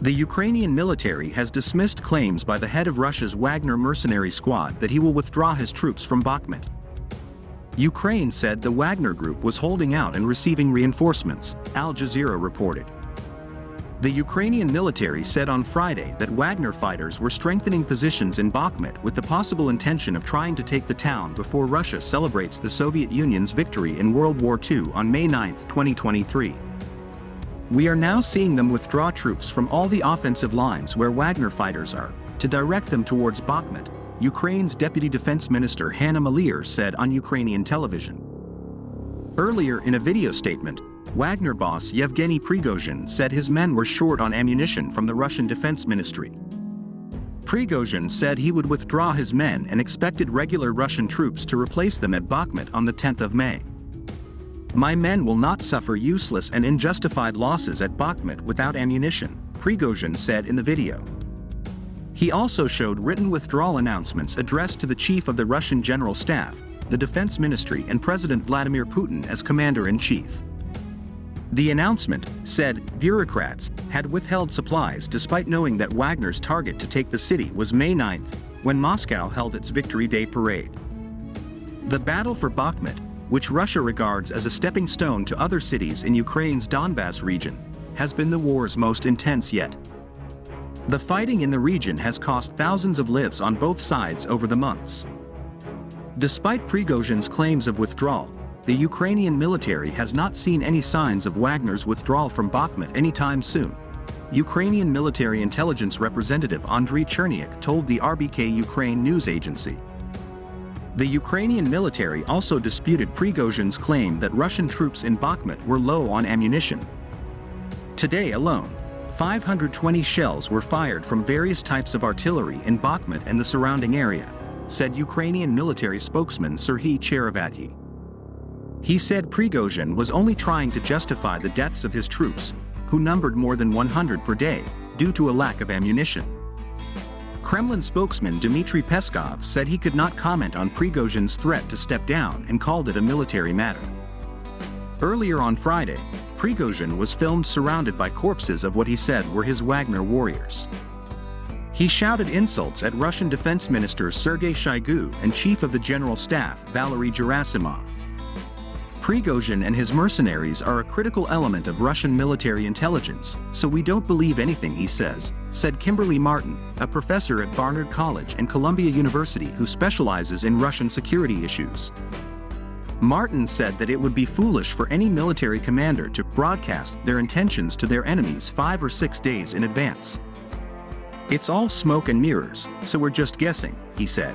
The Ukrainian military has dismissed claims by the head of Russia's Wagner mercenary squad that he will withdraw his troops from Bakhmut. Ukraine said the Wagner group was holding out and receiving reinforcements, Al Jazeera reported. The Ukrainian military said on Friday that Wagner fighters were strengthening positions in Bakhmut with the possible intention of trying to take the town before Russia celebrates the Soviet Union's victory in World War II on May 9, 2023. We are now seeing them withdraw troops from all the offensive lines where Wagner fighters are, to direct them towards Bakhmut, Ukraine's Deputy Defense Minister Hanna Maliar said on Ukrainian television. Earlier in a video statement, Wagner boss Yevgeny Prigozhin said his men were short on ammunition from the Russian Defense Ministry. Prigozhin said he would withdraw his men and expected regular Russian troops to replace them at Bakhmut on the 10th of May. "My men will not suffer useless and unjustified losses at Bakhmut without ammunition," Prigozhin said in the video. He also showed written withdrawal announcements addressed to the chief of the Russian General Staff, the Defense Ministry and President Vladimir Putin as Commander-in-Chief. The announcement, said, bureaucrats had withheld supplies despite knowing that Wagner's target to take the city was May 9th, when Moscow held its Victory Day parade. The battle for Bakhmut, which Russia regards as a stepping stone to other cities in Ukraine's Donbas region, has been the war's most intense yet. The fighting in the region has cost thousands of lives on both sides over the months. Despite Prigozhin's claims of withdrawal, the Ukrainian military has not seen any signs of Wagner's withdrawal from Bakhmut anytime soon, Ukrainian military intelligence representative Andriy Cherniak told the RBK Ukraine news agency. The Ukrainian military also disputed Prigozhin's claim that Russian troops in Bakhmut were low on ammunition. Today alone, 520 shells were fired from various types of artillery in Bakhmut and the surrounding area, said Ukrainian military spokesman Serhiy Cherevati. He said Prigozhin was only trying to justify the deaths of his troops, who numbered more than 100 per day, due to a lack of ammunition. Kremlin spokesman Dmitry Peskov said he could not comment on Prigozhin's threat to step down and called it a military matter. Earlier on Friday, Prigozhin was filmed surrounded by corpses of what he said were his Wagner warriors. He shouted insults at Russian Defense Minister Sergei Shoigu and Chief of the General Staff Valery Gerasimov. Prigozhin and his mercenaries are a critical element of Russian military intelligence, so we don't believe anything he says, said Kimberly Martin, a professor at Barnard College and Columbia University who specializes in Russian security issues. Martin said that it would be foolish for any military commander to broadcast their intentions to their enemies 5 or 6 days in advance. "It's all smoke and mirrors, so we're just guessing," he said.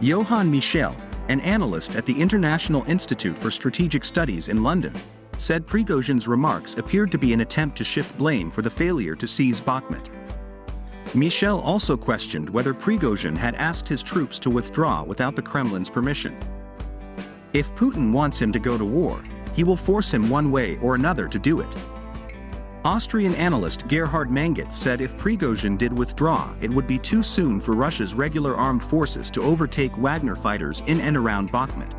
Johann Michel, an analyst at the International Institute for Strategic Studies in London, said Prigozhin's remarks appeared to be an attempt to shift blame for the failure to seize Bakhmut. Michel also questioned whether Prigozhin had asked his troops to withdraw without the Kremlin's permission. If Putin wants him to go to war, he will force him one way or another to do it. Austrian analyst Gerhard Manget said if Prigozhin did withdraw, it would be too soon for Russia's regular armed forces to overtake Wagner fighters in and around Bakhmut.